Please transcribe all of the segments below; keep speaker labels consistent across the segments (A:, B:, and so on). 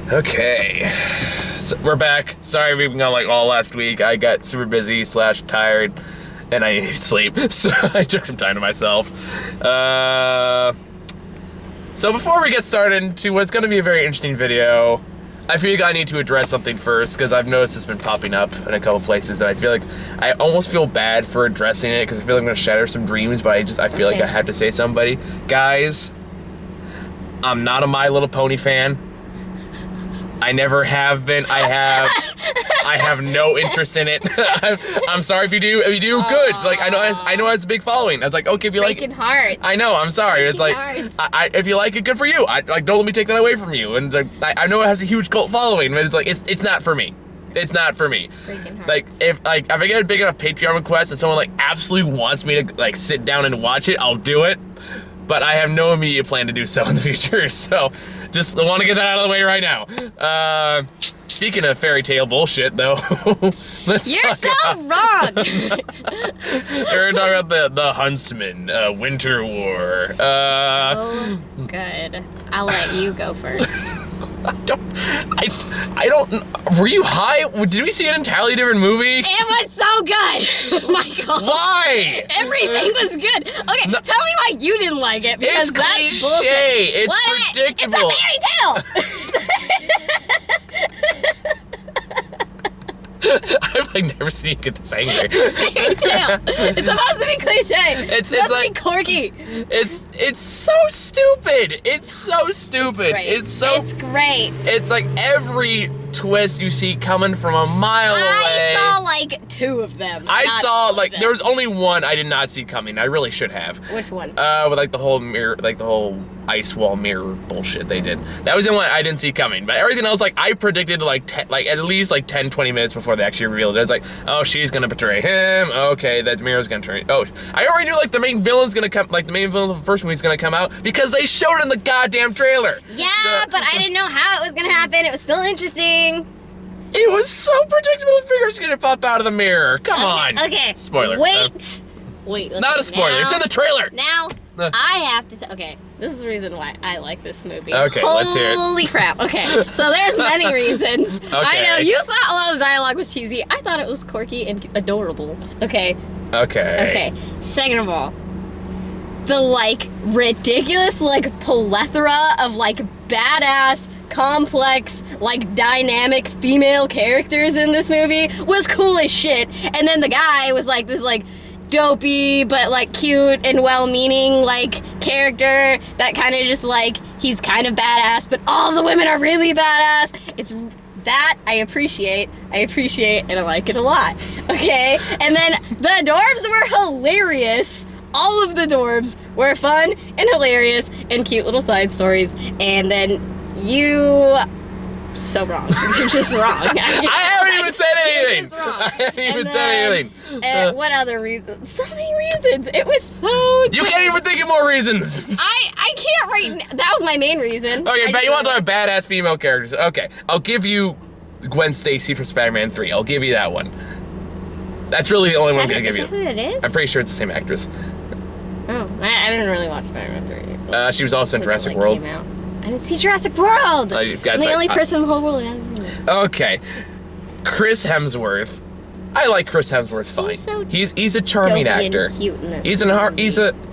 A: Okay, so we're back. Sorry we've been gone like all last week. I got super busy / tired, and I needed sleep, so I took some time to myself. So before we get started into what's going to be a very interesting video, I feel like I need to address something first, because I've noticed it's been popping up in a couple places, and I feel like I almost feel bad for addressing it, because I feel like I'm going to shatter some dreams, but I feel like I have to say somebody. Guys, I'm not a My Little Pony fan. I never have been. I have no interest in it. I'm sorry if you do. If you do, good. Like I know it has a big following. I was like, okay, if you like it,
B: hearts.
A: I know. I'm sorry. It's like, if you like it, good for you. Like, don't let me take that away from you. And I know it has a huge cult following, but it's like it's not for me. It's not for me. Like if I get a big enough Patreon request and someone like absolutely wants me to like sit down and watch it, I'll do it. But I have no immediate plan to do so in the future, so just want to get that out of the way right now. Speaking of fairy tale bullshit, though,
B: You're so wrong!
A: We're talking about the Huntsman, Winter War.
B: So good. I'll let you go first.
A: I don't, were you high? Did we see an entirely different movie?
B: It was so good! Oh my god.
A: Why?
B: Everything was good. Okay,
A: No,
B: tell me why you didn't like it, because
A: it's
B: that's
A: cliche.
B: bullshit.
A: It's predictable.
B: It's a fairy tale!
A: I've like never seen you get this angry.
B: Fairy tale. It's supposed to be cliche. It's supposed to be quirky.
A: It's so stupid. It's so stupid.
B: It's great.
A: It's like every twist you see coming from a mile away.
B: I saw like 2 of them.
A: There was only one I did not see coming. I really should have.
B: Which one?
A: With like the whole mirror, like the whole ice wall mirror bullshit they did. That was the one I didn't see coming. But everything else, like I predicted like at least like 10-20 minutes before they actually revealed it. It's like, oh, she's gonna betray him. Okay, that mirror's gonna turn. Oh, I already knew like the main villain's gonna come, like the main villain of the first movie's gonna come out because they showed it in the goddamn trailer.
B: Yeah, but I didn't know how it was gonna happen. It was still interesting.
A: It was so predictable. The finger's gonna pop out of the mirror. Come on.
B: Okay.
A: Spoiler.
B: Wait.
A: Not a spoiler.
B: Now,
A: it's in the trailer.
B: Now, I have to. Okay, this is the reason why I like this movie.
A: Okay, let's hear it.
B: Holy crap. Okay, so there's many reasons.
A: Okay.
B: I know you thought a lot of the dialogue was cheesy. I thought it was quirky and adorable. Okay.
A: Okay.
B: Second of all, the like ridiculous like plethora of like badass, complex, like dynamic female characters in this movie was cool as shit. And then the guy was like this like dopey but like cute and well-meaning like character that kind of just like he's kind of badass, but all the women are really badass. It's that I appreciate and I like it a lot. Okay, and then the dwarves were hilarious. All of the dwarves were fun and hilarious and cute little side stories. And then you so wrong. You're just wrong.
A: I haven't even said anything.
B: I
A: haven't even said anything.
B: And what other reasons? So many reasons. It was so
A: You can't even think of more reasons.
B: I can't right now. That was my main reason.
A: Okay, but you want to talk about badass female characters. Okay, I'll give you Gwen Stacy from Spider-Man 3. I'll give you that one. That's really the only one I'm going to give you.
B: Is that who it is?
A: I'm pretty sure it's the same actress.
B: Oh, I didn't really watch Spider-Man 3.
A: She was also in Jurassic World.
B: I didn't see Jurassic World! I'm the only person in the whole world who hasn't seen it.
A: Okay. Chris Hemsworth. I like Chris Hemsworth fine. He's a charming actor.
B: Cute in this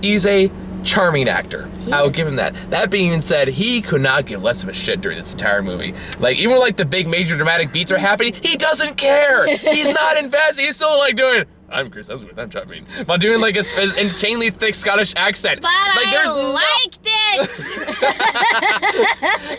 A: He's a charming actor. I'll give him that. That being said, he could not give less of a shit during this entire movie. Like, even when like the big major dramatic beats are happening, he doesn't care. He's not invested. He's still like doing, I'm Chris Hemsworth, I'm charming. While doing like his insanely thick Scottish accent.
B: But
A: like,
B: I liked it!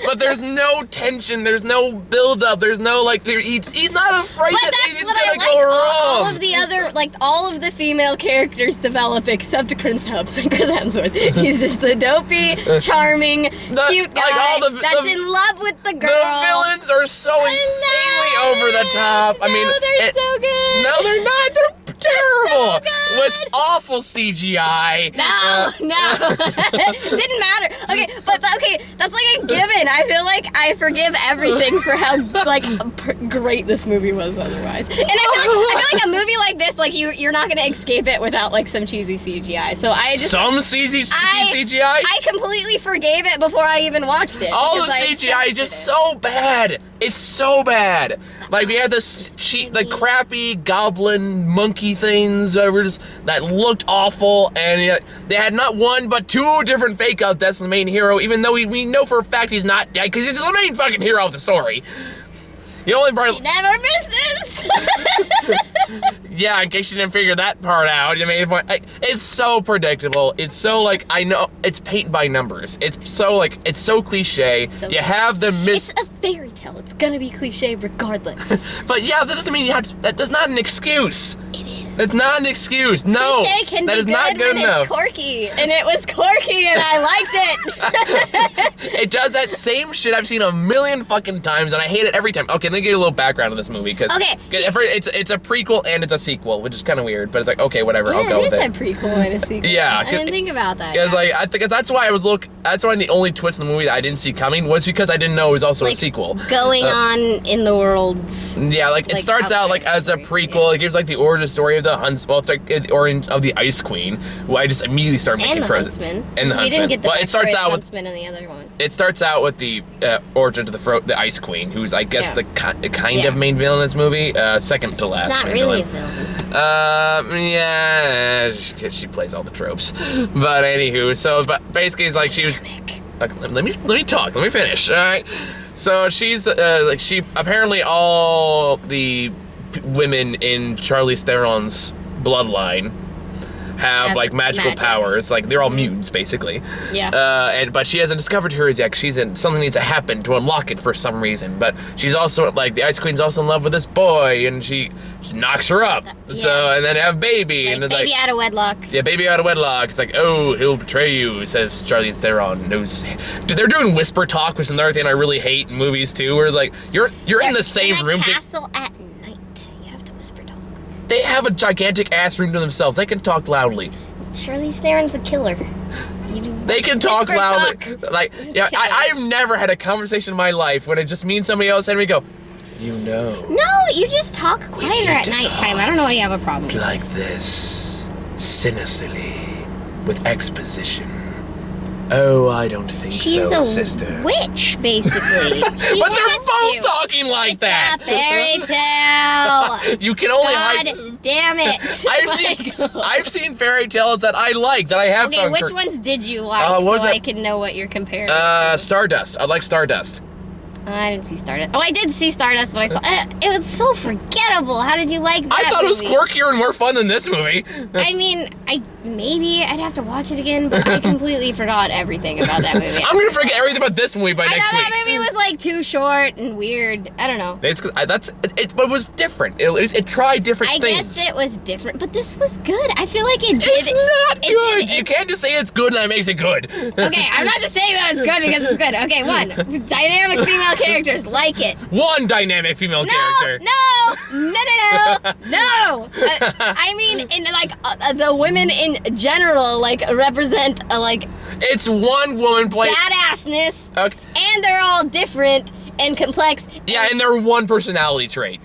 A: But there's no tension, there's no build-up, there's no like, he's not afraid that it's gonna go wrong.
B: All of the other, like all of the female characters develop except Chris Hemsworth. He's just the dopey, charming, cute guy that's in love with the girl.
A: The villains are so insanely over the top.
B: They're so good.
A: No, they're not. terrible
B: So
A: with
B: good.
A: awful CGI.
B: No, didn't matter. Okay, but okay, that's like a given. I feel like I forgive everything for how like great this movie was otherwise. And I feel like a movie like this, like you're not gonna escape it without like some cheesy CGI. So I just
A: Some CGI.
B: I completely forgave it before I even watched it.
A: All the
B: because I
A: CGI is just
B: trusted
A: so bad. It's so bad. Like we had this cheap, like crappy goblin monkey things that looked awful, and they had not one but two different fake out deaths of the main hero, even though we know for a fact he's not dead because he's the main fucking hero of the story. The only part.
B: She never misses.
A: Yeah, in case you didn't figure that part out. I mean, it's so predictable. It's so like, I know it's paint by numbers. It's so cliche.
B: So
A: you have the
B: It's a fairy tale. It's gonna be cliche regardless.
A: But yeah, that doesn't mean that's not an excuse.
B: It is.
A: That's not an excuse. No,
B: Cliche can
A: that
B: be
A: is not good
B: when
A: enough.
B: it's quirky, and it was quirky, and I liked it.
A: It does that same shit I've seen a million fucking times, and I hate it every time. Okay, let me give you a little background of this movie, because
B: Okay.
A: it's a prequel and it's a sequel, which is kind of weird, but it's like, okay, whatever, I'll go with
B: it
A: it.
B: is a prequel and a sequel.
A: Yeah,
B: I didn't think about that.
A: Because like I think that's why that's why the only twist in the movie that I didn't see coming was because I didn't know it was also a
B: Like,
A: sequel.
B: Going on in the worlds.
A: Yeah, like it
B: like,
A: starts out like as a
B: outside story,
A: prequel. It gives like the origin story of the Huntsman. Well, it's like the origin of the Ice Queen, who I just immediately started making
B: And the
A: Frozen.
B: Huntsman.
A: And the
B: 'Cause we
A: Huntsman.
B: didn't get the
A: Well, it starts
B: backstory of
A: out with
B: Huntsman in the other one.
A: It starts out with the origin to the Ice Queen, who's I guess
B: Yeah.
A: the kind
B: Yeah.
A: of main villain in this movie, second to last.
B: It's not
A: main
B: really a
A: villain.
B: villain.
A: Yeah, she plays all the tropes. But anywho, but basically it's like she was. Like, let me talk. Let me finish. All right. So she's like she apparently all the women in Charlize Theron's bloodline have like magical
B: magic.
A: powers. Like they're all mutants basically.
B: Yeah.
A: But she hasn't discovered hers yet. Something needs to happen to unlock it for some reason. But she's also like the Ice Queen's also in love with this boy, and she knocks her up.
B: Yeah.
A: So and then have baby,
B: Like
A: and it's
B: baby
A: like
B: out of wedlock.
A: yeah, baby out of wedlock. It's like, oh, he'll betray you, says Charlize Theron. Dude, they're doing whisper talk, which is another thing I really hate in movies too. Where it's like you're in the same
B: in a
A: room.
B: castle at night. You have to whisper talk.
A: They have a gigantic ass room to themselves. They can talk loudly.
B: Charlize Theron's a killer.
A: They can talk
B: whisper
A: loudly.
B: talk.
A: Like, yeah, I've never had a conversation in my life when it just means somebody else and we go, you know,
B: No, you just talk quieter at
A: to
B: nighttime. I don't know why you have a problem with
A: like
B: this.
A: this, sinisterly, with exposition. Oh, I don't think
B: She's
A: so,
B: a
A: sister.
B: witch, basically. She
A: But they're
B: has
A: both
B: to.
A: talking like
B: It's
A: that.
B: a fairy tale.
A: You can only
B: God damn it.
A: I've seen fairy tales that I like, that I have
B: Okay,
A: found
B: which
A: cur-
B: ones did you like
A: what
B: so
A: was
B: I
A: it?
B: can know what you're comparing it to?
A: Stardust. I like Stardust.
B: I didn't see Stardust. Oh, I did see Stardust, but I saw it was so forgettable. How did you like that
A: I thought it was
B: movie?
A: quirkier and more fun than this movie.
B: I mean, maybe I'd have to watch it again, but I completely forgot everything about that movie.
A: I'm gonna forget everything about this movie by
B: I
A: next
B: thought
A: week.
B: that movie was like too short and weird. I don't know.
A: But it was different. It tried different
B: I
A: things.
B: guess it was different, but this was good. I feel like it did.
A: It's not
B: it
A: good.
B: did-
A: You can't just say it's good and that makes it good.
B: Okay, I'm not just saying that it's good because it's good. Okay, one, dynamic female characters, like it.
A: One dynamic female character.
B: No. I mean, in like the women in general, like represent like
A: It's one woman playing.
B: badassness,
A: Okay.
B: and they're all different and complex.
A: Yeah, and they're one personality trait.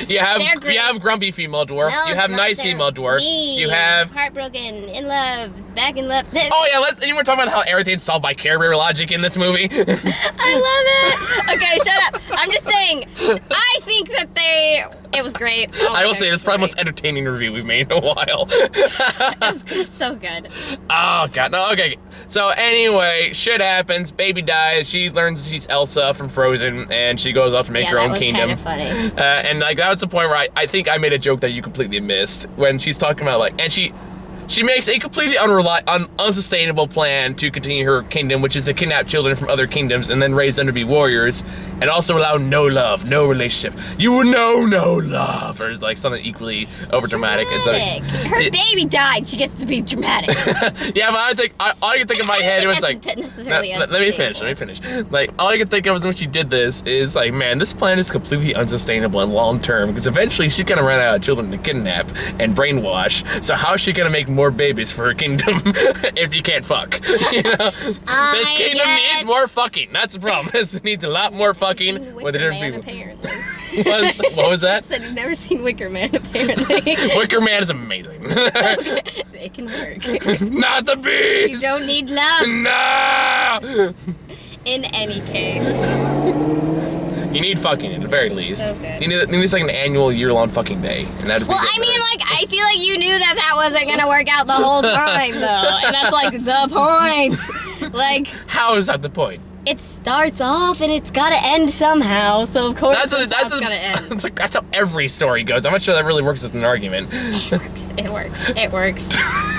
A: You
B: They're great.
A: have grumpy female dwarf.
B: No,
A: You have
B: it's
A: nice
B: not
A: female
B: them.
A: dwarf.
B: Me,
A: You have.
B: heartbroken, in love, back in love.
A: Oh yeah, you were talking about how everything's solved by Care Bear logic in this movie.
B: I love it. Okay, shut up. I'm just saying. I think that it was great. Oh,
A: I will say this is probably the
B: great.
A: most entertaining review we've made in a while.
B: It was so good.
A: Oh god, no, okay. So anyway, shit happens, baby dies, she learns she's Elsa from Frozen, and she goes off to make
B: Yeah,
A: her
B: that
A: own
B: was
A: kingdom.
B: kind of funny.
A: And like that was the point where I think I made a joke that you completely missed when she's talking about like, and she She makes a completely unsustainable plan to continue her kingdom, which is to kidnap children from other kingdoms and then raise them to be warriors, and also allow no love, no relationship. You will know no love, or like something equally overdramatic.
B: Her baby died. She gets to be dramatic.
A: Yeah, but all I could think in my head was like, let me finish. Like, all I could think of was when she did this is like, man, this plan is completely unsustainable and long term, because eventually she's gonna run out of children to kidnap and brainwash. So how is she gonna make more babies for her kingdom if you can't fuck? You know, this kingdom needs more fucking. That's the problem. This needs a lot more fucking with different people. What was that?
B: I said you've never seen Wicker Man, apparently.
A: Wicker Man is amazing.
B: Okay. It can work.
A: Not the beast.
B: You don't need love.
A: No.
B: In any case.
A: You need fucking at the very least.
B: So good.
A: You need like an annual year-long fucking day, and that is.
B: Well, I mean, like, I feel like you knew that wasn't gonna work out the whole time, though, and that's like the point. Like,
A: how is that the point?
B: It starts off and it's gotta end somehow, so of course it's gotta end.
A: That's how every story goes. I'm not sure that really works as an argument.
B: It works.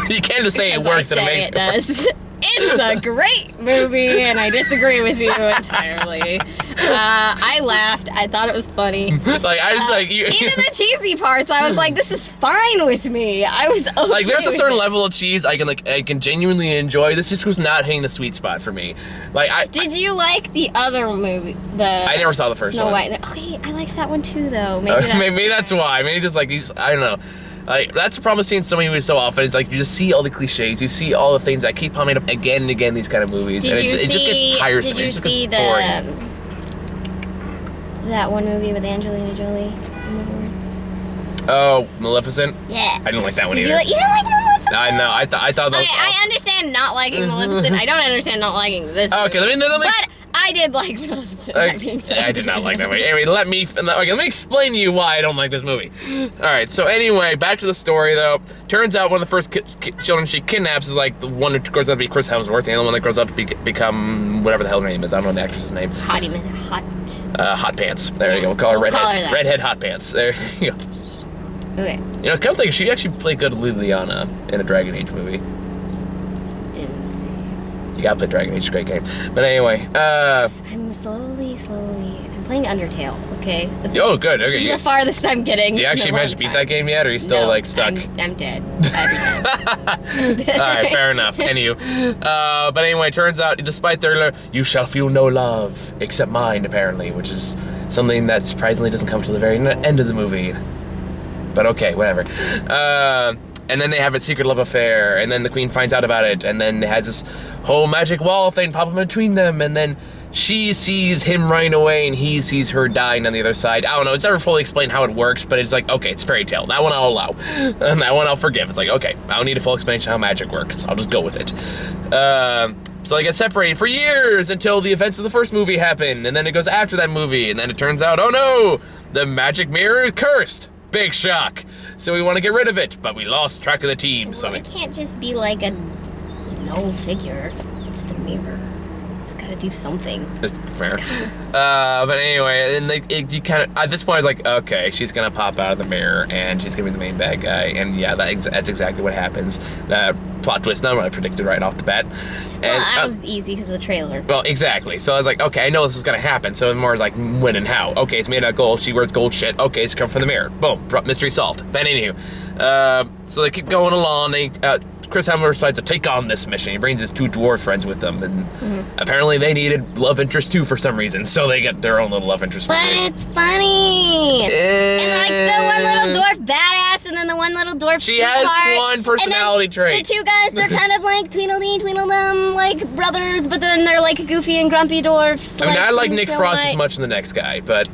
A: You can't just say it works and it makes
B: it does. It's a great movie, and I disagree with you entirely. I laughed. I thought it was funny.
A: Like, I just like you.
B: Even the cheesy parts, I was like, "This is fine with me." I was okay.
A: Like, there's a certain
B: with
A: level of cheese I can genuinely enjoy. This just was not hitting the sweet spot for me. Like,
B: Did you like the other movie?
A: I never saw the first
B: Snow
A: one.
B: White. Okay, I liked that one too, though. Maybe
A: that's why. Maybe just like I don't know. Like, that's the problem with seeing so many movies so often. It's like you just see all the cliches, you see all the things that keep coming up again and again. These kind of movies, and it just gets tiresome.
B: Did you see that one movie with Angelina Jolie in the awards?
A: Oh, Maleficent?
B: Yeah.
A: I didn't like that one either.
B: You didn't like Maleficent?
A: I know. I thought that was.
B: I understand not liking Maleficent. I don't understand not liking this.
A: Okay, let me.
B: But I did like Maleficent. That being said.
A: I did not like that movie. Anyway, let me explain to you why I don't like this movie. All right. So anyway, back to the story though. Turns out one of the first children she kidnaps is like the one who grows up to be Chris Hemsworth, the other one that grows up to become whatever the hell her name is. I don't know the actress's name. Hot Pants. There you go. We'll call her Redhead Hot Pants. There you go.
B: Okay.
A: You know, come think, she actually played good Liliana in a Dragon Age movie. You gotta play Dragon Age, it's a great game. But anyway,
B: I'm slowly. I'm playing Undertale, okay?
A: Oh, good, okay.
B: This is the farthest I'm getting.
A: You actually managed to beat that game yet, or are you still, like, stuck?
B: I'm dead. Every time.
A: Alright, fair enough. Anywho. But anyway, turns out, despite their you shall feel no love, except mine, apparently, which is something that surprisingly doesn't come to the very end of the movie. But okay, whatever. And then they have a secret love affair, and then the queen finds out about it, and then it has this whole magic wall thing pop up between them, and then she sees him running away, and he sees her dying on the other side. I don't know, it's never fully explained how it works, but it's like, okay, it's fairy tale. That one I'll allow. And that one I'll forgive. It's like, okay, I don't need a full explanation how magic works. I'll just go with it. So they get separated for years until the events of the first movie happen, and then it goes after that movie, and then it turns out, oh no, the magic mirror is cursed. Big shock. So we want to get rid of it, but we lost track of the team.
B: Well, it can't just be like a null figure. It's the mirror. It's got to do something.
A: Fair. But anyway, and you kind of, at this point, it's like, okay, she's going to pop out of the mirror, and she's going to be the main bad guy. And yeah, that's exactly what happens. That plot twist, not what I predicted right off the bat. And,
B: that was easy because of the trailer.
A: Well, exactly. So I was like, okay, I know this is going to happen. So it's more like when and how. Okay, it's made out of gold. She wears gold shit. Okay, it's come from the mirror. Boom. Mystery solved. But anywho, so they keep going along. Chris Hemsworth decides to take on this mission. He brings his two dwarf friends with them, and apparently they needed love interest too for some reason, so they get their own little love interest.
B: But it's funny. And like the one little dwarf badass, and then the one little dwarf
A: She has one personality trait.
B: The two guys, they're kind of like tweedledum, like brothers, but then they're like goofy and grumpy dwarfs.
A: I mean, I like Nick Frost as much as the next guy, but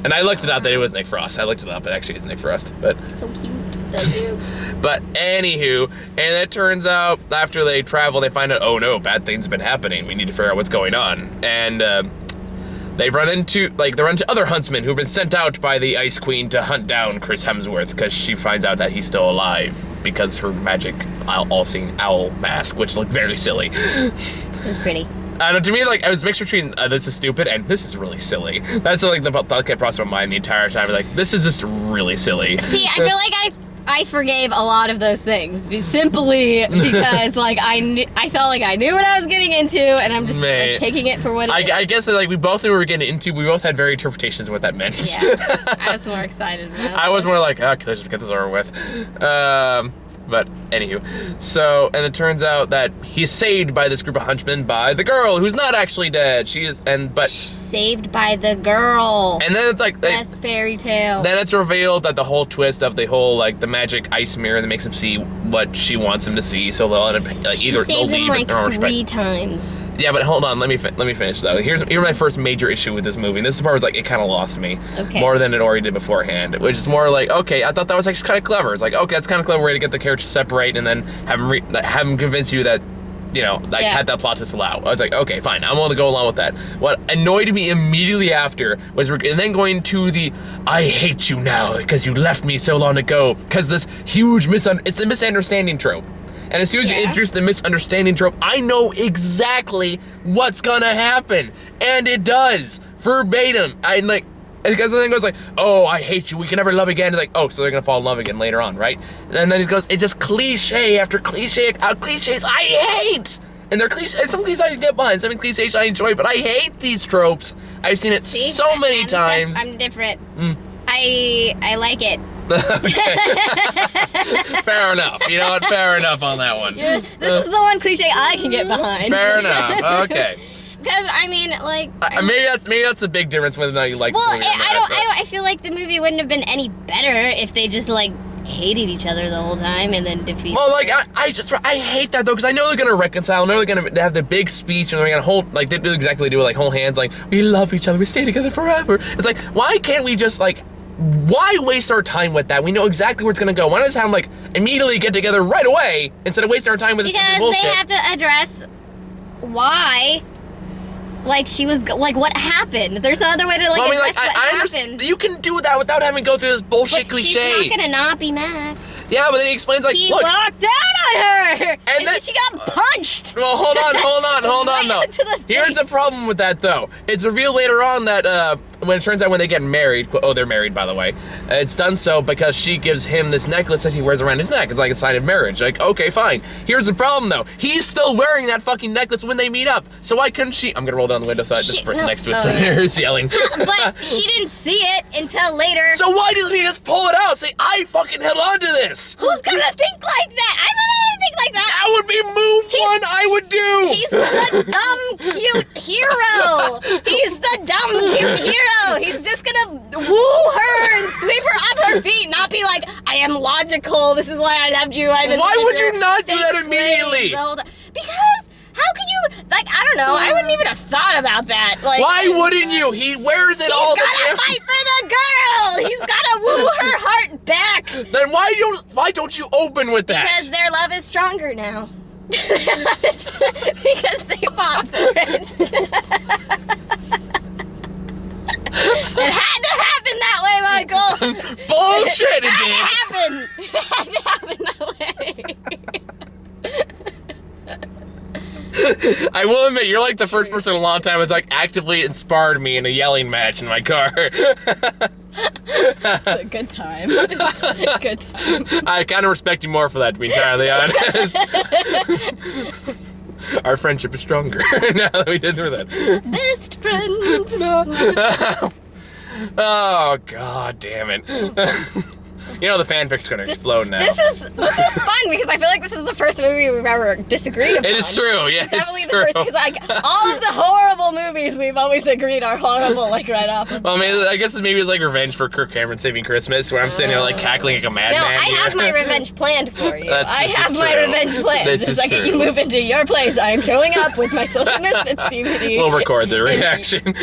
A: and I looked it up that it was Nick Frost. I looked it up, it actually is Nick Frost, but
B: so cute.
A: But anywho, and it turns out after they travel, they find out, oh no, bad things have been happening. We need to figure out what's going on. And they run into other huntsmen who've been sent out by the Ice Queen to hunt down Chris Hemsworth because she finds out that he's still alive because her magic all-seeing owl mask, which looked very silly.
B: It was pretty.
A: I don't know, to me, like, I was a mixture between this is stupid and this is really silly. That's like the thought kept crossing my mind the entire time. Like, this is just really silly.
B: See, I feel like I forgave a lot of those things simply because like I felt like I knew what I was getting into, and I'm just like, taking it for what it is.
A: I guess that, like, we both knew what we were getting into. We both had very interpretations of what that meant.
B: Yeah, I was more excited about it.
A: I was more like, okay, let's just get this over with. But anywho, so, and it turns out that he's saved by this group of hunchmen by the girl who's not actually dead. She is,
B: saved by the girl.
A: And then it's like,
B: best fairy tale.
A: Then it's revealed that the whole twist of the whole, like, the magic ice mirror that makes him see what she wants him to see, so they'll end up, like, either they'll leave
B: like
A: or
B: 3 times.
A: Yeah, but hold on, let me finish though. Here's my first major issue with this movie. And this part was like, it kind of lost me more than it already did beforehand. Which is more like, okay, I thought that was actually kind of clever. It's like, okay, that's kind of clever way to get the characters separate and then have them convince you that, you know, like had that plot twist allow. I was like, okay, fine, I'm willing to go along with that. What annoyed me immediately after was, and then going to the, I hate you now because you left me so long ago, because this huge it's a misunderstanding trope. And as soon as you introduce the misunderstanding trope, I know exactly what's gonna happen. And it does. Verbatim. Because the thing goes like, oh, I hate you, we can never love again. It's like, oh, so they're gonna fall in love again later on, right? And then it goes, it's just cliche after cliche, cliches I hate! And they're cliches, some cliches I get behind, some cliches I enjoy, but I hate these tropes. I've seen it so many times.
B: I'm different. I like it.
A: Fair enough. You know what? Fair enough on that one.
B: Yeah, this is the one cliche I can get behind.
A: Fair enough. Okay.
B: Because I mean, like,
A: maybe that's the big difference whether or not you like.
B: Well, I feel like the movie wouldn't have been any better if they just like hated each other the whole time and then defeated.
A: Well, like I hate that though, because I know they're gonna reconcile. I know they're gonna have the big speech and they're gonna hold, like, they do exactly do it, like hold hands, like we love each other, we stay together forever. It's like, why can't we just like? Why waste our time with that? We know exactly where it's gonna go. Why not just have them like immediately get together right away instead of wasting our time with this bullshit?
B: Because they have to address why, like, she was like, what happened? There's no other way to like address what happened.
A: You can do that without having to go through this bullshit cliche.
B: She's not gonna not be mad.
A: Yeah, but then he explains like,
B: he
A: look,
B: walked down on her, and then she got punched.
A: Well, hold on,
B: right
A: though. Here's the problem with that, though. It's revealed later on that when it turns out when they get married, they're married, by the way. It's done so because she gives him this necklace that he wears around his neck. It's like a sign of marriage. Like, okay, fine. Here's the problem, though. He's still wearing that fucking necklace when they meet up. So why couldn't she? I'm gonna roll down the window so this person next to us is yelling.
B: But she didn't see it until later.
A: So why doesn't he just pull it out? Say, I fucking held on to this.
B: Who's gonna think like that? I don't know think like that.
A: That would be move one I would do.
B: He's the dumb, cute hero. He's the dumb, cute hero. He's just gonna woo her and sweep her off her feet, not be like, I am logical. This is why I loved you.
A: Why would you not do that immediately?
B: Because how could you, like, I don't know, I wouldn't even have thought about that. Like,
A: why wouldn't you? He wears it all the time.
B: He's gotta fight for the girl. He's gotta woo her heart back.
A: Then why don't you open with that?
B: Because their love is stronger now. Because they fought for it. It had to happen that way, Michael.
A: Bullshit, it
B: did. It had to happen that way.
A: I will admit, you're like the first person in a long time that's like actively inspired me in a yelling match in my car.
B: A good time. A good time.
A: I kind of respect you more for that, to be entirely honest. Our friendship is stronger now that we did through that.
B: Best friends.
A: No. Oh, god damn it. You know the fanfic's gonna explode now.
B: This is fun because I feel like this is the first movie we've ever disagreed upon.
A: It is true, yeah.
B: It's definitely the first, because like all of the horrible movies we've always agreed are horrible, like right off.
A: Well, I mean, I guess maybe it's like revenge for Kirk Cameron Saving Christmas, where I'm sitting there like cackling like a madman.
B: No, I have my revenge planned for you. I have my
A: true.
B: revenge planned. The second you move into your place, I am showing up with my Social Misfits DVD.
A: We'll record the reaction.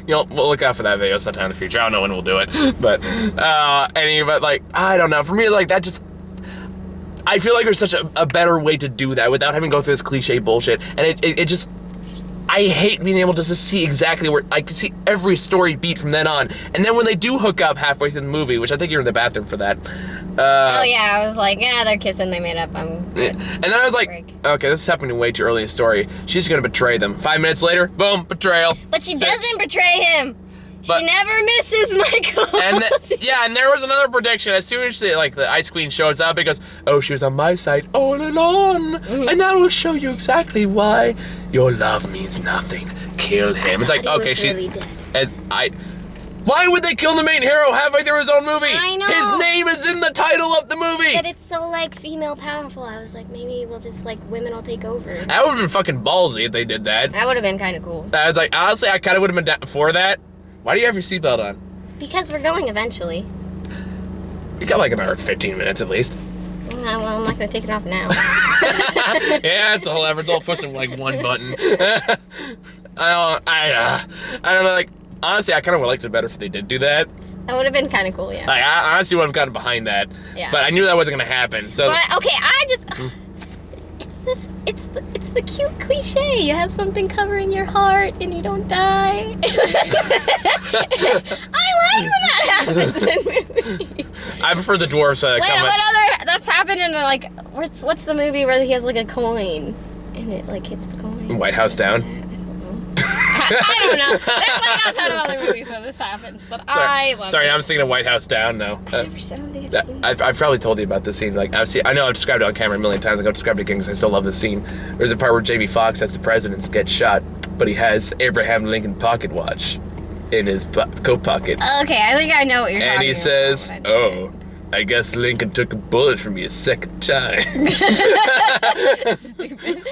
A: You know, we'll look out for that video sometime in the future. I don't know when we'll do it, but like, I don't know. For me, like, that just, I feel like there's such a better way to do that without having to go through this cliche bullshit. And it just, I hate being able to just see exactly where, I could see every story beat from then on. And then when they do hook up halfway through the movie, which I think you're in the bathroom for that.
B: Oh yeah, I was like, yeah, they're kissing, they made up, I'm good.
A: And then I was like, okay, this is happening way too early in the story. She's gonna betray them. 5 minutes later, boom, betrayal.
B: But she doesn't betray him.
A: But,
B: she never misses, Michael.
A: And there was another prediction. As soon as the Ice Queen shows up, it goes, "Oh, she was on my side all along, and I will show you exactly why. Your love means nothing. Kill him." It's like, okay, she.
B: Really dead.
A: Why would they kill the main hero halfway through his own movie?
B: I know.
A: His name is in the title of the movie.
B: But it's so like female powerful. I was like, maybe we'll just like women will take over.
A: That would have been fucking ballsy if they did that.
B: That would have been kind of cool.
A: I was like, honestly, I kind of would have been down for that. Why do you have your seatbelt on?
B: Because we're going eventually.
A: You got like an hour and 15 minutes at least.
B: Well, I'm not gonna take it off now.
A: Yeah, it's all effort. It's all pushing like one button. I don't know. Like, honestly, I kind of would have liked it better if they did do that.
B: That would have been kind of cool, yeah.
A: Like, I honestly would have gotten behind that.
B: Yeah.
A: But I knew that wasn't gonna happen. So.
B: But okay, it's the cute cliche. You have something covering your heart and you don't die. I like when that happens in movies.
A: I prefer the dwarves.
B: Wait, what other? That's happened in like what's the movie where he has like a coin and it like hits the coin?
A: White House Down.
B: I don't know. There's like a ton of other movies where this happens, but I love
A: Sorry,
B: it.
A: I'm thinking of White House Down. No.
B: I've seen it.
A: I've probably told you about this scene. Like, I know I've described it on camera a million times. I'm going to describe it again because I still love this scene. There's a part where Jamie Foxx, as the president, gets shot, but he has Abraham Lincoln pocket watch in his coat pocket.
B: Okay, I think I know what you're talking about.
A: And he says, "Oh, I guess Lincoln took a bullet from me a second time."
B: Stupid.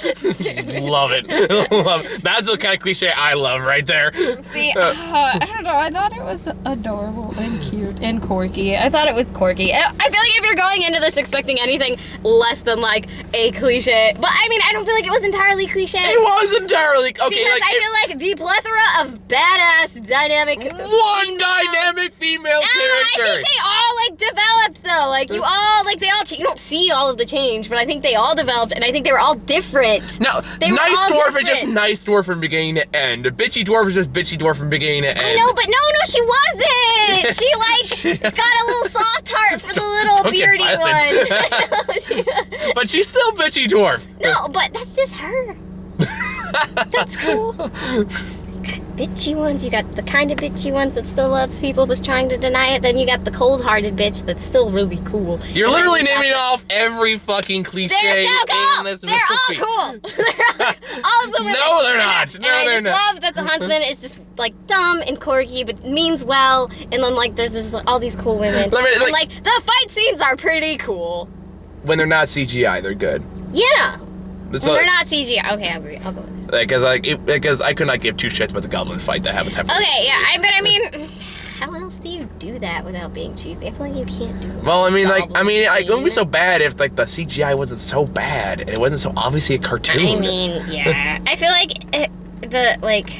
A: Love it. Love it. That's the kind of cliche I love right there.
B: See, I don't know. I thought it was adorable and cute and quirky. I thought it was quirky. I feel like if you're going into this expecting anything less than like a cliche, but I mean, I don't feel like it was entirely cliche.
A: It was entirely okay.
B: Because
A: like,
B: I feel like the plethora of badass, dynamic,
A: dynamic female characters.
B: I think they all like developed though. Like you all like you don't see all of the change, but I think they all developed, and I think they were all different.
A: No, nice dwarf is just nice dwarf from beginning to end. Bitchy dwarf is just bitchy dwarf from beginning to end.
B: I know, but no, she wasn't. She like got a little soft heart for the little beardy one.
A: But she's still bitchy dwarf.
B: No, but that's just her. That's cool. Bitchy ones, you got the kind of bitchy ones that still loves people but trying to deny it, then you got the cold-hearted bitch that's still really cool.
A: You're literally naming off every fucking cliche
B: they're so cool.
A: in this
B: They're
A: movie.
B: all cool. All of them are
A: No, they're not.
B: And I just love that the Huntsman is just like dumb and quirky but means well, and then like there's just like, all these cool women. And like the fight scenes are pretty cool.
A: When they're not CGI, they're good.
B: Yeah.
A: So,
B: when they're not CGI. Okay, I agree. I'll go with it.
A: Because I could not give two shits about the goblin fight that happens.
B: Okay, yeah, but I mean, how else do you do that without being cheesy? I feel like you can't do that.
A: Well, I mean, it wouldn't be so bad if like the CGI wasn't so bad and it wasn't so obviously a cartoon.
B: I mean, yeah, I feel like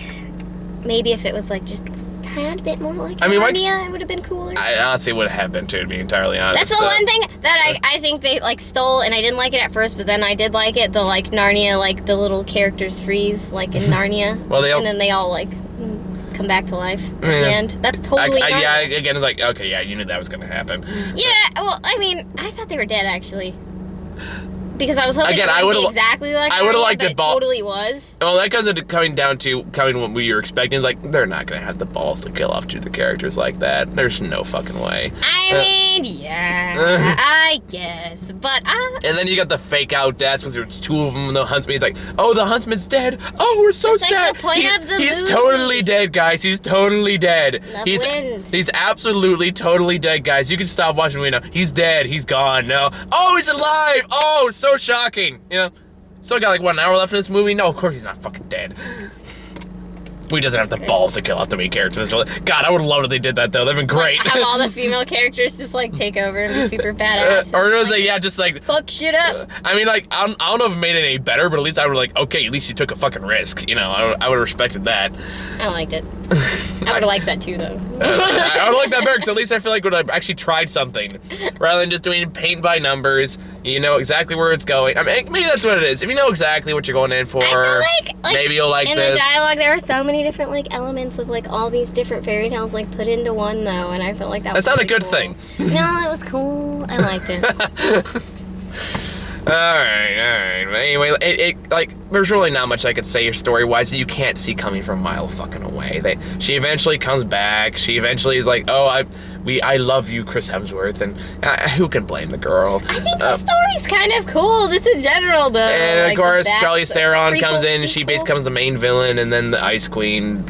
B: maybe if it was like just a tad bit more like Narnia, it would have been cooler.
A: I honestly would have been too, to be entirely honest.
B: That's the one thing that I think they like stole, and I didn't like it at first, but then I did like it. The like Narnia, like the little characters freeze, like in Narnia, and then they all like come back to life at the end. That's totally Narnia.
A: Yeah, again, it's like, okay, yeah, you knew that was gonna happen.
B: Yeah, well, I mean, I thought they were dead actually. Because I was hoping
A: again,
B: it would be exactly like
A: I would have liked
B: it totally was.
A: Well, that comes into coming what we were expecting. Like, they're not gonna have the balls to kill off two of the characters like that. There's no fucking way.
B: I mean, yeah, I guess, but
A: and then you got the fake out deaths because there's two of them in the Huntsman. He's like, oh, the Huntsman's dead. Oh, we're so sad.
B: Like the point of the
A: he's
B: movie.
A: Totally dead, guys. He's totally dead.
B: Love wins.
A: He's absolutely totally dead, guys. You can stop watching me now. He's dead. He's gone. No. Oh, he's alive. Oh, it's so shocking. You know, still got like 1 hour left in this movie. No, of course he's not fucking dead. He doesn't have the balls to kill off the main characters. God, I would have loved if they did that though. That'd been great.
B: Like, have all the female characters just like take over and be super badass.
A: Or was it, just like
B: fuck shit up.
A: I mean, like I don't know if it made it any better, but at least I would like, okay, at least you took a fucking risk. You know, I would have respected that.
B: I liked it. I would have liked that too, though.
A: I would like that better because at least I feel like would have actually tried something rather than just doing paint by numbers. You know exactly where it's going. I mean, maybe that's what it is. If you know exactly what you're going in for,
B: I feel like
A: maybe you'll like
B: in
A: this.
B: In the dialogue, there are so many different like elements of like all these different fairy tales like put into one though, and I felt like that was
A: not a good
B: cool.
A: thing.
B: No, it was cool. I liked it.
A: Alright. But anyway, it like, there's really not much I could say story-wise that you can't see coming from a mile fucking away. She eventually comes back. She eventually is like, oh, I love you, Chris Hemsworth, and who can blame the girl?
B: I think the story's kind of cool, just in general, though.
A: And
B: like,
A: of course, Charlize Theron comes in,
B: sequel.
A: she basically becomes the main villain, and then the Ice Queen,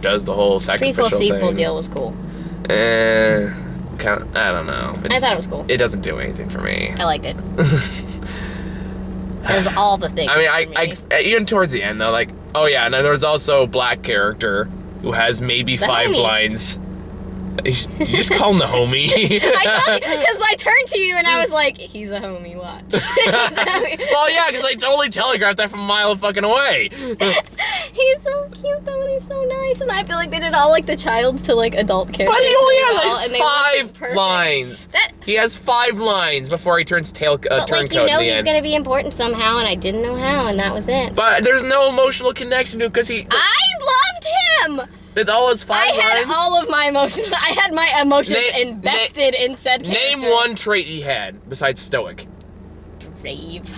A: does the whole sacrificial
B: Prequel sequel
A: thing.
B: deal was cool.
A: I don't know.
B: I thought it was cool.
A: It doesn't do anything for me.
B: I liked it. It was all the things.
A: I mean, I even towards the end though, like, oh yeah, and then there's also a black character who has maybe
B: The
A: 5
B: homie.
A: lines. You just call him the homie.
B: Because I turned to you and I was like, he's a homie, watch.
A: Well, yeah, because I totally telegraphed that from a mile fucking away.
B: He's so cute though, and he's so nice, and I feel like they did all like the child to like adult characters.
A: But he only
B: really well,
A: has
B: and they
A: like
B: looked
A: 5
B: perfect.
A: lines.
B: That,
A: He has 5 lines before he turns
B: but
A: turncoat
B: like
A: in the
B: he's
A: end.
B: gonna be important somehow, and I didn't know how, and that was it.
A: But there's no emotional connection to him because
B: I loved him.
A: with all his 5
B: I had
A: lines.
B: all of my emotions. I had my emotions invested in said character.
A: Name one trait he had besides stoic.
B: Brave.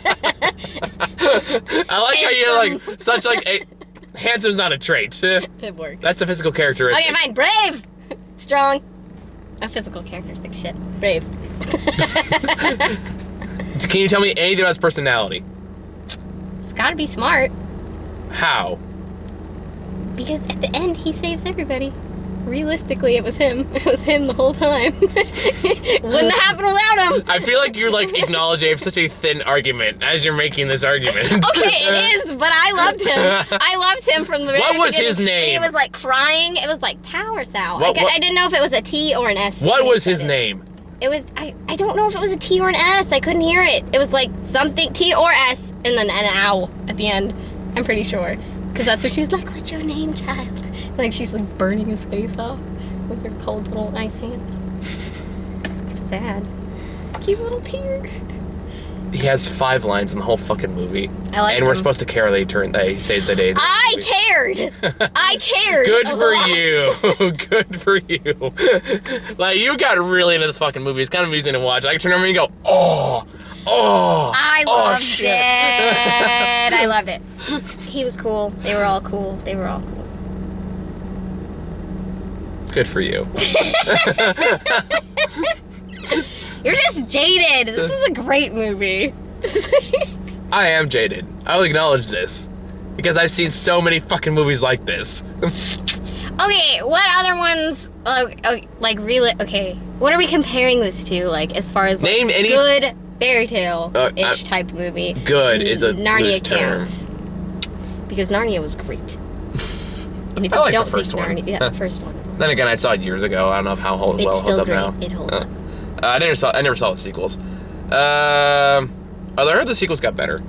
A: I like how you're like such like a handsome's not a trait.
B: It works.
A: That's a physical characteristic.
B: Okay, fine. Brave. Strong. A physical characteristic. Shit. Brave.
A: Can you tell me anything about his personality?
B: It's gotta be smart.
A: How?
B: Because at the end, he saves everybody. Realistically, it was him. It was him the whole time. Wouldn't happen without him.
A: I feel like you're like acknowledging I have such a thin argument as you're making this argument.
B: Okay, it is, but I loved him. I loved him from the very beginning.
A: What was his name?
B: He was like crying. It was like Tao or Sao.
A: What-
B: I didn't know if it was a T or an S.
A: What was
B: He
A: his
B: said it.
A: name?
B: It was, I don't know if it was a T or an S. I couldn't hear it. It was like something, T or S, and then an ow at the end. I'm pretty sure. Because that's what she was like, what's your name, child? Like she's like burning his face off with her cold little ice hands. It's sad. It's a cute little tear.
A: He has 5 lines in the whole fucking movie.
B: I like
A: and we're
B: him.
A: supposed to care that he saves the day.
B: I cared. I cared.
A: Good
B: a
A: for
B: lot.
A: you. Good for you. Like, you got really into this fucking movie. It's kind of amusing to watch. I can turn over and go, oh.
B: I loved
A: shit.
B: it. I loved it. He was cool. They were all cool. They were all cool.
A: Good for you.
B: You're just jaded. This is a great movie.
A: I am jaded. I'll acknowledge this. Because I've seen so many fucking movies like this.
B: Okay, what other ones? Like really? Okay, what are we comparing this to? Like as far as like,
A: Name any-
B: good fairy tale-ish type movie.
A: Good is a
B: Narnia
A: loose term.
B: counts because Narnia was great. And if
A: I
B: you
A: like the
B: don't
A: first
B: think
A: one.
B: Narnia, yeah, the first one.
A: Then again, I saw it years ago. I don't know how well it
B: It's
A: holds
B: still
A: up
B: great.
A: now.
B: It holds up.
A: I never saw the sequels. I heard the sequels got better.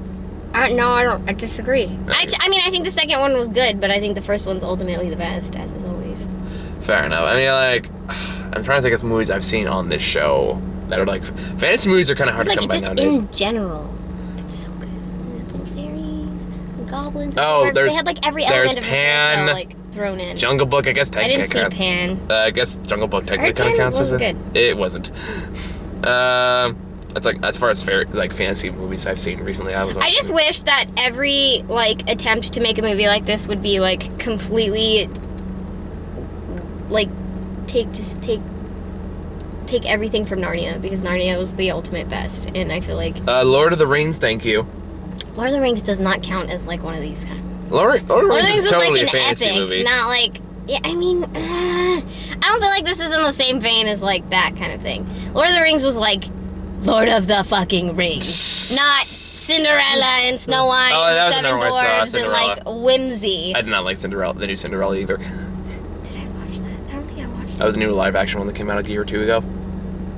B: No, I don't. I disagree.
A: Right.
B: I mean, I think the second one was good, but I think the first one's ultimately the best, as is always.
A: Fair enough. I mean, like, I'm trying to think of movies I've seen on this show that are like fantasy movies are kind of hard
B: It's
A: to
B: like
A: come
B: just
A: by nowadays.
B: in general, it's so good. And little fairies, goblins, and
A: Oh,
B: dwarves.
A: there's-
B: They had like every
A: there's
B: element of a fairy
A: Pan,
B: tale, like thrown in.
A: Jungle Book, I guess
B: I didn't see
A: technically.
B: Pan.
A: I guess Jungle Book technically
B: heard
A: kind of
B: Pan
A: counts as
B: wasn't
A: it.
B: good.
A: It wasn't. That's like as far as like fantasy movies I've seen recently.
B: I just wish that every like attempt to make a movie like this would be like completely like take everything from Narnia, because Narnia was the ultimate best, and I feel like
A: Lord of the Rings, thank you.
B: Lord of the Rings does not count as like one of these kind.
A: Lord of the
B: Lord of the
A: Rings
B: Rings
A: is
B: was
A: totally
B: like
A: a
B: an
A: fantasy
B: epic,
A: movie.
B: not like I mean, I don't feel like this is in the same vein as like that kind of thing. Lord of the Rings was like Lord of the fucking Rings, not Cinderella and Snow White
A: Oh, that was
B: and
A: another
B: Seven
A: one I saw,
B: Dwarfs and
A: Cinderella.
B: like whimsy.
A: I did not like Cinderella, the new Cinderella either.
B: Did I watch that? I don't think I watched
A: That was a new live action one that came out like a year or two ago.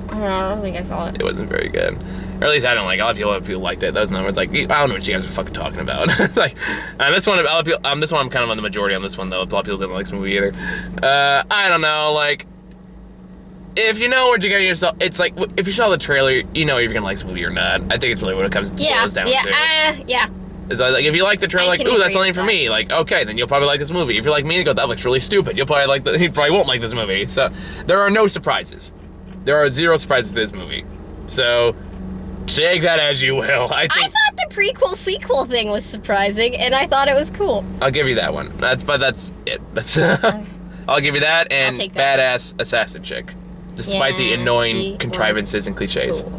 B: I don't think I saw it.
A: It wasn't very good. Or at least I don't like it. A lot of people liked it. That was another one. It's like, I don't know what you guys are fucking talking about. Like, this one, a lot of people, this one I'm kind of on the majority on this one though. A lot of people didn't like this movie either. I don't know, like, if you know what you're getting yourself, it's like, if you saw the trailer, you know if you're gonna like this movie or not. I think it's really what it boils down to.
B: Yeah.
A: It's like, if you like the trailer, like,
B: can
A: ooh, that's
B: agree
A: something
B: with
A: for
B: that.
A: me. Like, okay, then you'll probably like this movie. If you're like me, you go, that looks really stupid. You probably won't like this movie. So there are no surprises. There are 0 surprises to this movie. So take that as you will. I
B: I
A: think
B: thought the prequel sequel thing was surprising, and I thought it was cool.
A: I'll give you that one. That's it. That's I'll give you that and
B: take that.
A: badass assassin chick, despite the
B: Yeah,
A: annoying
B: she
A: contrivances and cliches.
B: Cool.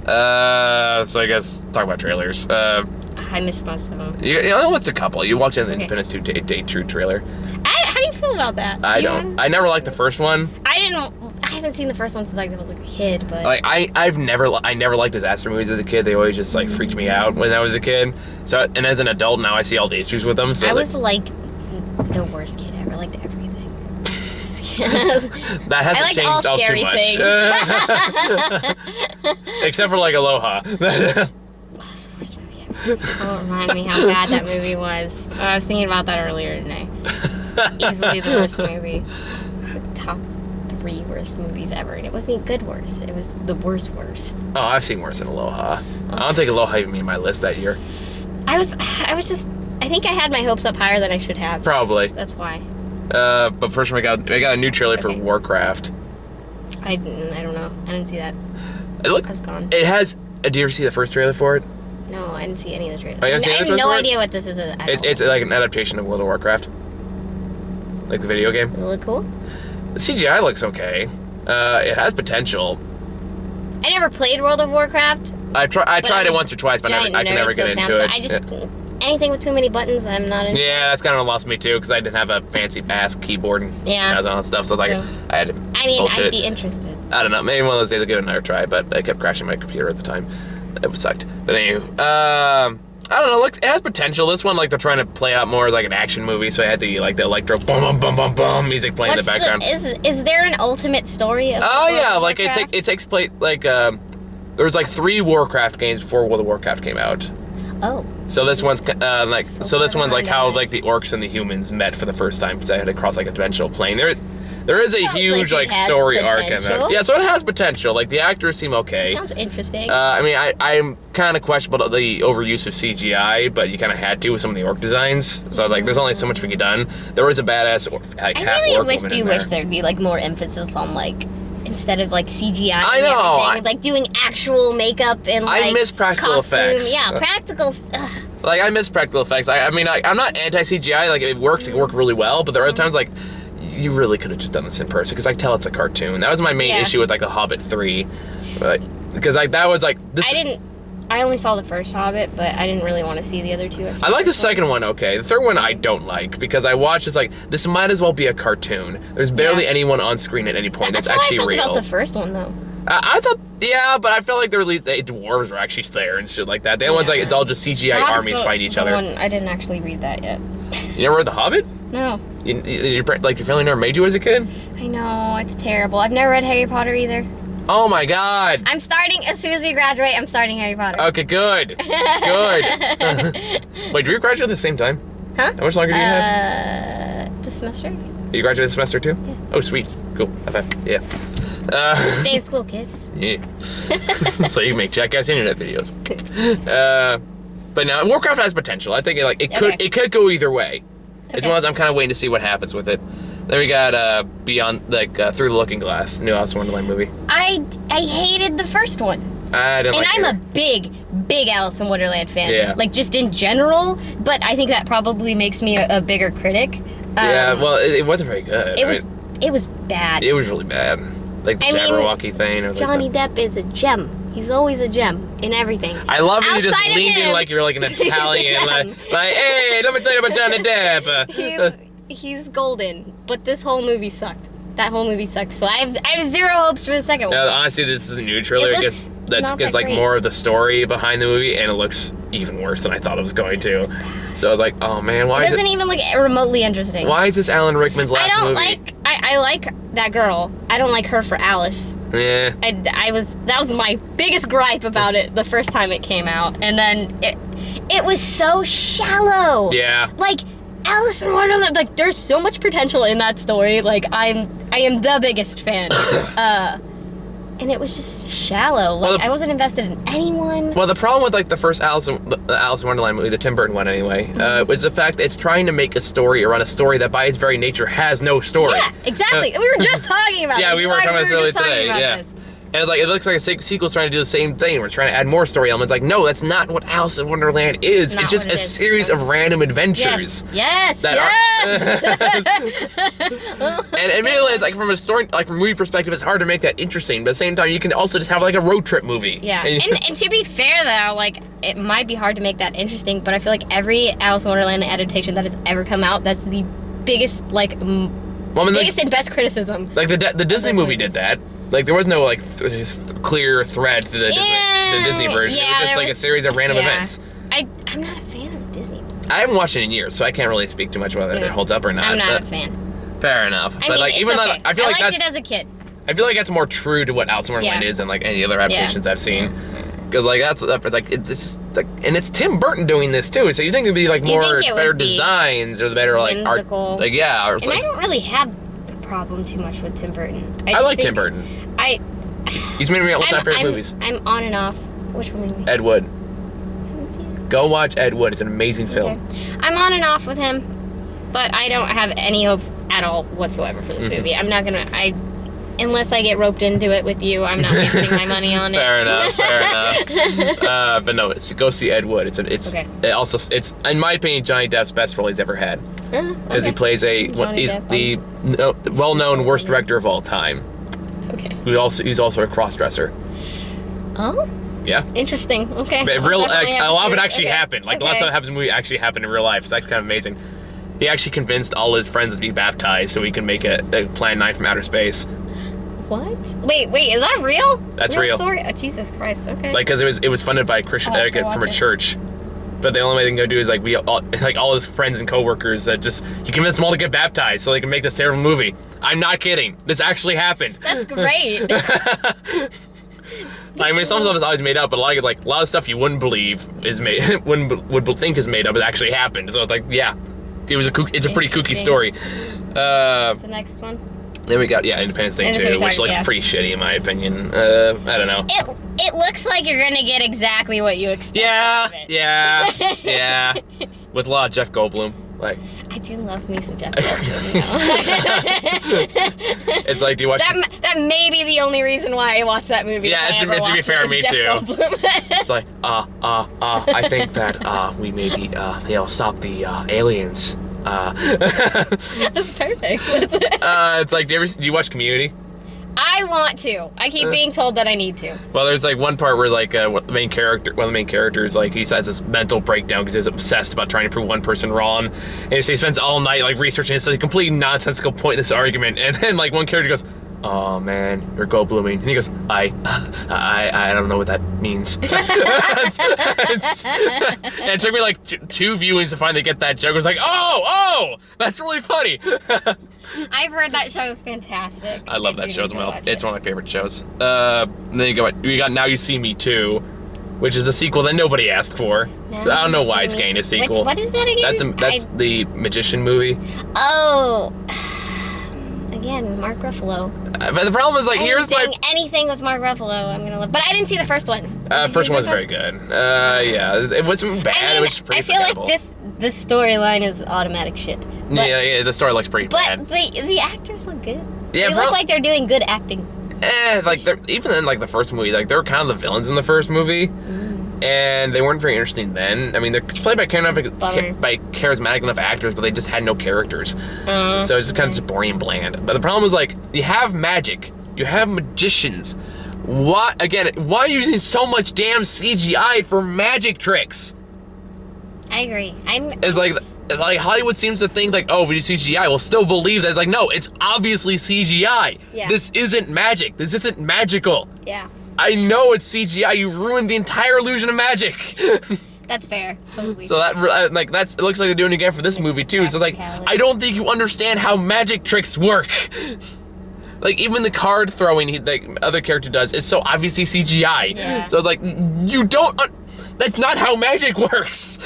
A: So I guess talk about trailers.
B: I missed most of them.
A: You know what's a couple? You walked in the
B: Okay.
A: Independence 2 Day True trailer.
B: How do you feel about that?
A: I don't. I never liked the first one.
B: I haven't seen the first one since I was like a kid, but
A: Like I never liked disaster movies as a kid. They always just like freaked me out when I was a kid. So and as an adult now I see all the issues with them. So
B: I
A: like,
B: was like the worst kid ever. I liked everything.
A: that hasn't
B: I liked
A: changed
B: all
A: all too
B: scary
A: much. Except for like Aloha.
B: That's the worst movie ever. Don't remind me how bad that movie was. I was thinking about that earlier today. Easily the worst movie. It's the top 3 worst movies ever, and it wasn't even good worst. It was the worst.
A: Oh, I've seen worse than Aloha. I don't think Aloha even made my list that year.
B: I think I had my hopes up higher than I should have.
A: Probably.
B: That's why.
A: But first we got a new trailer for
B: Okay.
A: Warcraft.
B: I don't know. I didn't see that. I was gone.
A: It has. Did you ever see the first trailer for it?
B: No, I didn't see any of the trailers.
A: Oh, you haven't seen
B: I
A: the
B: have
A: trailers
B: no
A: for it?
B: idea what this is.
A: It's like an adaptation of World of Warcraft, like the video game.
B: Does it look cool?
A: The CGI looks okay. It has potential.
B: I never played World of Warcraft.
A: I tried
B: I'm
A: it once or twice, but I
B: giant
A: can never
B: nerd, so
A: get
B: it sounds
A: into
B: fun.
A: it.
B: I just anything with too many buttons, I'm not into.
A: Yeah, that's kind of lost me too, because I didn't have a fancy bass keyboard and
B: Yeah.
A: mouse and stuff. So it's like
B: So-
A: I had to
B: I mean,
A: bullshit
B: I'd
A: it.
B: be interested.
A: I don't know. Maybe one of those days I'll give it another try, but I kept crashing my computer at the time. It sucked. But anyway, I don't know. It has potential. This one, like they're trying to play out more like an action movie, so I had the electro boom boom boom boom boom music playing in the background.
B: Is there an ultimate story of
A: Oh
B: World
A: yeah,
B: of
A: like
B: Warcraft?
A: it takes place like there was like 3 Warcraft games before World of Warcraft came out.
B: Oh.
A: So this one's like
B: So
A: this one's like
B: far
A: how
B: behind
A: like
B: us.
A: the orcs and the humans met for the first time because I had to cross like a dimensional plane. There is a
B: Sounds
A: huge
B: like it has
A: story arc in there.
B: potential.
A: Yeah, so it has potential. Like the actors seem okay.
B: Sounds interesting.
A: I mean, I'm kind of questionable about the overuse of CGI, but you kind of had to with some of the orc designs. So like, there's only so much we get done. There was a badass like
B: I
A: half
B: really
A: orc
B: wish,
A: woman
B: do
A: in
B: wish
A: there.
B: there'd be like more emphasis on like instead of like CGI.
A: I
B: and
A: know,
B: everything, like doing actual makeup and like
A: I miss practical
B: costume.
A: effects.
B: Yeah, practical.
A: Like I miss practical effects. I mean, I'm not anti CGI. Like if it works, it worked really well. But there are other times like you really could have just done this in person because I tell it's a cartoon. That was my main
B: Yeah.
A: issue with like The Hobbit 3, because like that was like this.
B: I only saw the first Hobbit, but I didn't really want to see the other 2.
A: I like the second one, okay. The third one I don't like because I watched. It's like this might as well be a cartoon. There's barely
B: Yeah.
A: anyone on screen at any point that's
B: how
A: actually
B: I felt
A: real.
B: about the first one though.
A: I thought, yeah, but I felt like the dwarves were actually there and shit like that. The other one's like it's all just CGI
B: The Hobbit's
A: armies fighting each other.
B: I didn't actually read that yet.
A: You never read The Hobbit?
B: No.
A: Your family never made you as a kid?
B: I know, it's terrible. I've never read Harry Potter either.
A: Oh my god.
B: I'm starting, as soon as we graduate, I'm starting Harry Potter.
A: Okay, good. Good. Wait, did you graduate at the same time?
B: Huh?
A: How much longer do you have?
B: This semester?
A: You graduate this semester too?
B: Yeah.
A: Oh, sweet. Cool. High five. Yeah.
B: Stay in school, kids.
A: Yeah. So you make jackass internet videos. But now Warcraft has potential. I think it could go either way. It's
B: Okay.
A: one of those I'm kind of waiting to see what happens with it. Then we got Beyond, Through the Looking Glass, new Alice in Wonderland movie.
B: I hated the first one.
A: I didn't
B: And
A: like
B: I'm
A: it.
B: a big Alice in Wonderland fan.
A: Yeah.
B: Like, just in general, but I think that probably makes me a bigger critic.
A: Yeah, well, it wasn't very good.
B: It was bad.
A: It was really bad. Like the
B: I mean,
A: Jabberwocky thing. Or
B: Johnny
A: like
B: Depp is a gem. He's always a gem in everything.
A: I love how you just
B: Outside of
A: leaned in
B: him,
A: like you're like an
B: he's a
A: Italian,
B: gem.
A: like, hey, let me tell you about Johnny Depp.
B: He's golden, but this whole movie sucked. That whole movie sucked. So I have zero hopes for the second one.
A: No, honestly, this is a new trailer.
B: It
A: It gets
B: looks
A: that
B: not
A: gets
B: that
A: like
B: great.
A: more of the story behind the movie, and it looks even worse than I thought it was going to. So I was like, oh man,
B: It doesn't even look remotely interesting.
A: why is this Alan Rickman's last
B: I don't
A: movie?
B: I like that girl. I don't like her for Alice.
A: Yeah.
B: That was my biggest gripe about it the first time it came out, and then it was so shallow.
A: Yeah.
B: Like Alice in Wonderland, like there's so much potential in that story. Like I am the biggest fan. And it was just shallow. Like
A: Well,
B: I wasn't invested in anyone.
A: Well, the problem with like the first the Alice in Wonderland movie, the Tim Burton one anyway, was the fact that it's trying to make a story around a story that by its very nature has no story.
B: Yeah, exactly. We were just talking about
A: Yeah,
B: this.
A: we were talking about this earlier today. Yeah. And it's like, it looks like a sequel's trying to do the same thing. We're trying to add more story elements. Like, no, that's not what Alice in Wonderland is. It's just a series of random adventures.
B: Yes.
A: And admittedly, it's like from a story, like from a movie perspective, it's hard to make that interesting. But at the same time, you can also just have like a road trip movie.
B: Yeah. And to be fair though, like it might be hard to make that interesting, but I feel like every Alice in Wonderland adaptation that has ever come out, that's the biggest biggest and best criticism.
A: Like the Disney movie did that. Like there was no like clear thread to the Disney version.
B: Yeah,
A: it was just like a series of random events.
B: I'm not a fan of Disney.
A: I haven't watched it in years, so I can't really speak too much whether it holds up or not.
B: I'm not a fan.
A: Fair enough.
B: I mean,
A: like
B: it's
A: even
B: okay.
A: though I feel like
B: liked it as a kid.
A: I feel like that's more true to what Alice in Wonderland is than like any other adaptations I've seen. Because like it's like it's like, and it's Tim Burton doing this too, so you think it'd be like more better designs or the better like
B: whimsical.
A: art, like or
B: and I don't really have a problem too much with Tim Burton.
A: I like Tim Burton. He's made me all time favorite movies.
B: I'm on and off. Which one movie?
A: Ed Wood.
B: I haven't seen it.
A: Go watch Ed Wood. It's an amazing film.
B: I'm on and off with him, but I don't have any hopes at all whatsoever for this movie. I'm not gonna. Unless I get roped into it with you, I'm not wasting my money on it.
A: Fair enough. But no, go see Ed Wood. It's in my opinion Johnny Depp's best role he's ever had. Because he plays he's the well-known worst director of all time.
B: Okay.
A: He's also a cross-dresser.
B: Oh.
A: Yeah.
B: Interesting. Okay.
A: But a lot of it actually happened. Like the last time it happened in the movie actually happened in real life. It's actually kind of amazing. He actually convinced all his friends to be baptized so he can make a Plan 9 from outer space.
B: What? Wait, is that real?
A: That's real.
B: Story? Oh, Jesus Christ, okay.
A: Like, because it was funded by Christian from a church. But the only way they can go do is like all his friends and coworkers that he convinced them all to get baptized so they can make this terrible movie. I'm not kidding. This actually happened.
B: That's great.
A: I mean, some stuff is always made up, but a lot of stuff you wouldn't believe is made, would think is made up, it actually happened. So it's like, yeah, it's a pretty kooky story.
B: What's the next one?
A: Then we got Independence Day 2, which looks pretty shitty in my opinion. I don't know.
B: It looks like you're gonna get exactly what you expect.
A: Yeah. With a lot of Jeff Goldblum. Like,
B: I do love me some Jeff Goldblum.
A: It's like, do you watch
B: that may be the only reason why I watched that movie.
A: Yeah, to be fair, me too. It's like, I think that we maybe stop the aliens.
B: That's perfect.
A: It's like, do you watch Community?
B: I want to. I keep being told that I need to.
A: Well, there's like one part where like one of the main characters, like he has this mental breakdown because he's obsessed about trying to prove one person wrong, and so he spends all night like researching this like completely nonsensical pointless argument, and then like one character goes, "Oh man, you're Goldbluming," and he goes, I don't know what that means." And it took me like two viewings to finally get that joke. I was like, oh, that's really funny.
B: I've heard that show is fantastic.
A: I love that show as well. It's one of my favorite shows. And then we got Now You See Me 2, which is a sequel that nobody asked for. So I don't know why it's getting a sequel.
B: What is that again?
A: That's the magician movie.
B: Oh. Again, Mark Ruffalo.
A: But the problem is like
B: anything with Mark Ruffalo, I'm gonna love. But I didn't see the first one.
A: First one was very good. Yeah, it wasn't bad.
B: I mean,
A: it was pretty.
B: I feel like this storyline is automatic shit. But,
A: yeah, the story looks pretty bad.
B: But the actors look good.
A: Yeah,
B: they look like they're doing good acting.
A: Like even in like the first movie, like they're kind of the villains in the first movie. And they weren't very interesting then. I mean, they're played by charismatic enough actors, but they just had no characters. So it's just kind of just boring and bland. But the problem is, like, you have magic. You have magicians. Why are you using so much damn CGI for magic tricks?
B: I agree.
A: It's like Hollywood seems to think, like, oh, if we do CGI, we'll still believe that. It's like, no, it's obviously CGI.
B: Yeah.
A: This isn't magic. This isn't magical.
B: Yeah.
A: I know it's CGI. You've ruined the entire illusion of magic.
B: That's fair. Totally.
A: So it looks like they're doing it again for this movie too. So like, I don't think you understand how magic tricks work. Like even the card throwing the other character does is so obviously CGI.
B: Yeah.
A: So it's like you don't. That's not how magic works.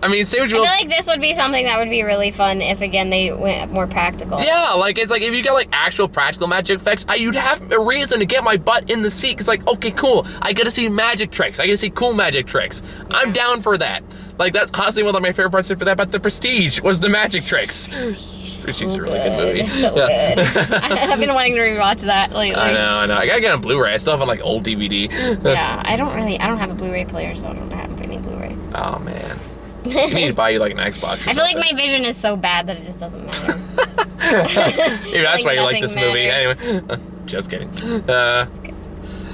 A: I mean, say what you will.
B: I feel like this would be something that would be really fun if, again, they went more practical.
A: Yeah, like, it's like, if you got, like, actual practical magic effects, you'd have a reason to get my butt in the seat. It's like, okay, cool, I get to see magic tricks. I get to see cool magic tricks. I'm down for that. Like, that's honestly one of my favorite parts about The Prestige was the magic tricks. Prestige is a really good movie.
B: So good. I've been wanting to rewatch that lately.
A: I know. I gotta get on Blu-ray. I still have on like old DVD.
B: Yeah, I don't have a Blu-ray player, so I don't have any Blu-ray.
A: Oh man. You need to buy you like an Xbox.
B: I feel like my vision is so bad that it just doesn't matter.
A: Maybe that's
B: Like,
A: why you like this movie.
B: matters.
A: Anyway, just kidding. But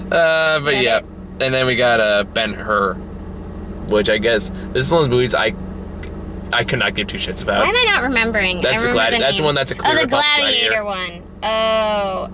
A: yeah. And then we got Ben-Hur, which I guess this is one of the movies I could not give two shits about.
B: Why am I not remembering?
A: That's that's the one that's a clear.
B: Oh, the Gladiator one. Oh,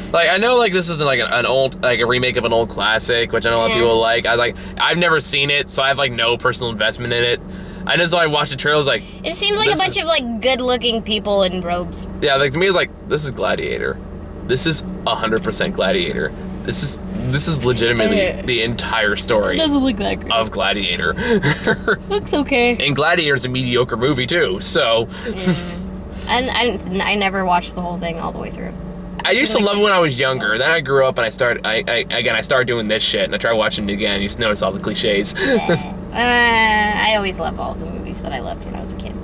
A: Like, I know, like, this isn't, like, an old, like, a remake of an old classic, which I know a lot of people like. I've never seen it, so I have, like, no personal investment in it. I just, I watched the trailer, I was like...
B: It seems like a bunch of, like, good-looking people in robes.
A: Yeah, like, to me, it's like, this is Gladiator. This is 100% Gladiator. This is legitimately the entire story
B: Doesn't look that great.
A: of Gladiator.
B: Looks okay.
A: And Gladiator's a mediocre movie, too, so...
B: And I never watched the whole thing all the way through.
A: I used to love it when I was younger. Then I grew up and I started doing this shit and I tried watching it again. You just notice all the cliches.
B: I always love all the movies that I loved when I was a kid.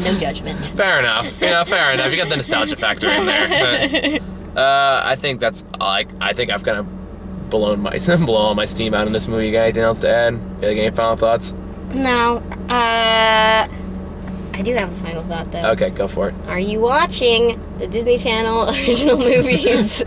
B: No judgment.
A: Fair enough. Yeah, fair enough. You got the nostalgia factor in there. I think that's I think I've kind of blown all my steam out in this movie. You got anything else to add? Like, any final thoughts?
B: No. I do have a final thought, though.
A: Okay, go for it.
B: Are you watching the Disney Channel original movies?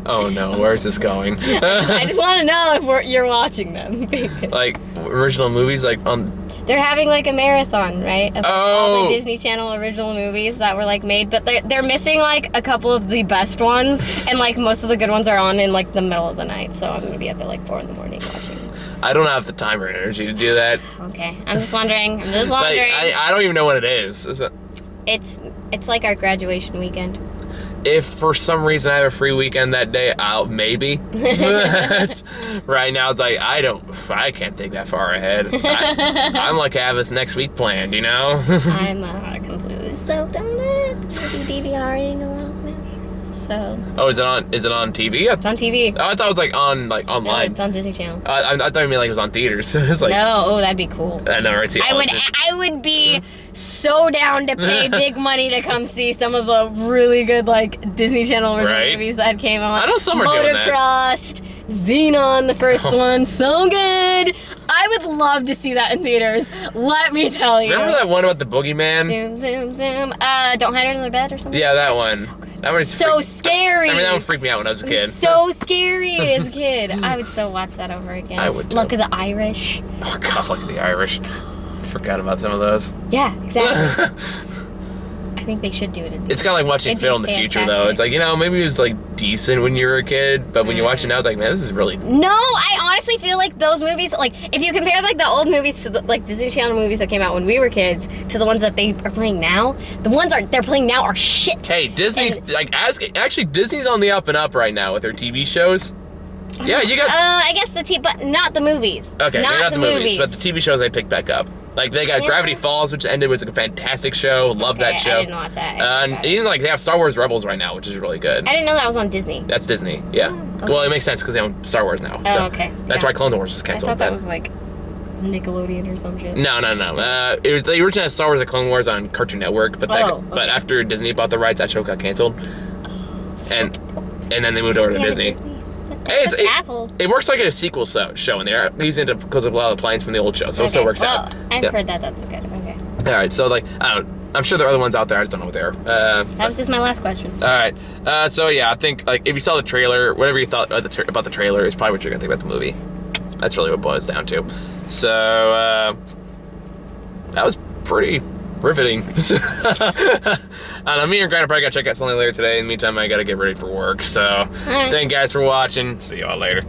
A: Oh no, where's this going?
B: I just want to know if you're watching them.
A: Like, original movies, like, on...
B: They're having, like, a marathon, right? Of all
A: Oh!
B: the Disney Channel original movies that were, like, made. But they're missing, like, a couple of the best ones. And, like, most of the good ones are on in, like, the middle of the night. So I'm going to be up at, like, 4 in the morning watching.
A: I don't have the time or energy to do that.
B: Okay, I'm just wondering.
A: Like, I don't even know what it is.
B: It's like our graduation weekend.
A: If for some reason I have a free weekend that day, I'll maybe. But right now it's like I can't think that far ahead. I'm like, I have this next week planned, you know?
B: I'm completely stoked on it. I'll be DVRing a lot of movies. So.
A: Oh, is it on TV?
B: It's on TV.
A: Oh, I thought it was like on
B: No,
A: online.
B: it's on Disney Channel.
A: I thought you meant like it was on theaters. It's like,
B: No, oh, that'd be cool.
A: I know, right?
B: I would be so down to pay big money to come see some of the really good, like, Disney Channel original
A: Right.
B: movies that came on.
A: I know some are doing that.
B: Motocrossed, Xenon, the first one, so good. I would love to see that in theaters. Let me tell you.
A: Remember that one about the boogeyman?
B: Zoom, zoom, zoom. Don't hide under the bed or something.
A: Yeah, that one.
B: So good.
A: That one is
B: So scary.
A: I mean, that one freaked me out when I was a kid.
B: So scary as a kid. I would so watch that over again.
A: I would too.
B: Luck of the Irish.
A: Oh God, look at the Irish. Forgot about some of those.
B: Yeah, exactly. I think they should do it in
A: It's kind of like watching
B: It'd
A: Phil
B: be
A: in the future, though.
B: fantastic.
A: It's like, you know, maybe it was like decent when you were a kid, but when you watch it now, it's like, man, this is really.
B: No, I honestly feel like those movies, like, if you compare, like, the old movies to the, like, Disney Channel movies that came out when we were kids to the ones that they are playing now, the ones they're playing now are shit.
A: Hey, Disney, actually, Disney's on the up and up right now with their TV shows. Yeah, you got.
B: I guess but not the movies.
A: Okay,
B: not
A: maybe not the movies, but the TV shows they picked back up. Like, they got
B: Yeah.
A: Gravity Falls, which ended, was like a fantastic show. Love that show.
B: I didn't watch that.
A: And even, like, they have Star Wars Rebels right now, which is really good.
B: I didn't know that was on Disney.
A: That's Disney, yeah.
B: Oh, okay.
A: Well, it makes sense because they own Star Wars now.
B: Oh,
A: So
B: okay.
A: That's
B: Yeah.
A: why Clone Wars was
B: I
A: canceled.
B: thought that was, like, Nickelodeon or some shit.
A: No. It was the original Star Wars and Clone Wars on Cartoon Network, but
B: Okay.
A: but after Disney bought the rights, that show got canceled, and then they moved over to
B: Damn it,
A: Disney.
B: Hey,
A: Such
B: assholes.
A: It works like a sequel show, and they're using it because of a lot of the planes from the old show, so it still works out.
B: I've
A: Yeah.
B: heard that. That's good. Okay.
A: All right, so like I don't. I'm sure there are other ones out there. I just don't know what they are.
B: That was just my last question.
A: All right. So yeah, I think like if you saw the trailer, whatever you thought about the trailer is probably what you're gonna think about the movie. That's really what it boils down to. So that was pretty riveting. I don't know, me and Grant probably gotta check out something later today. In the meantime, I gotta get ready for work. So
B: right.
A: thank you guys for watching. See y'all later.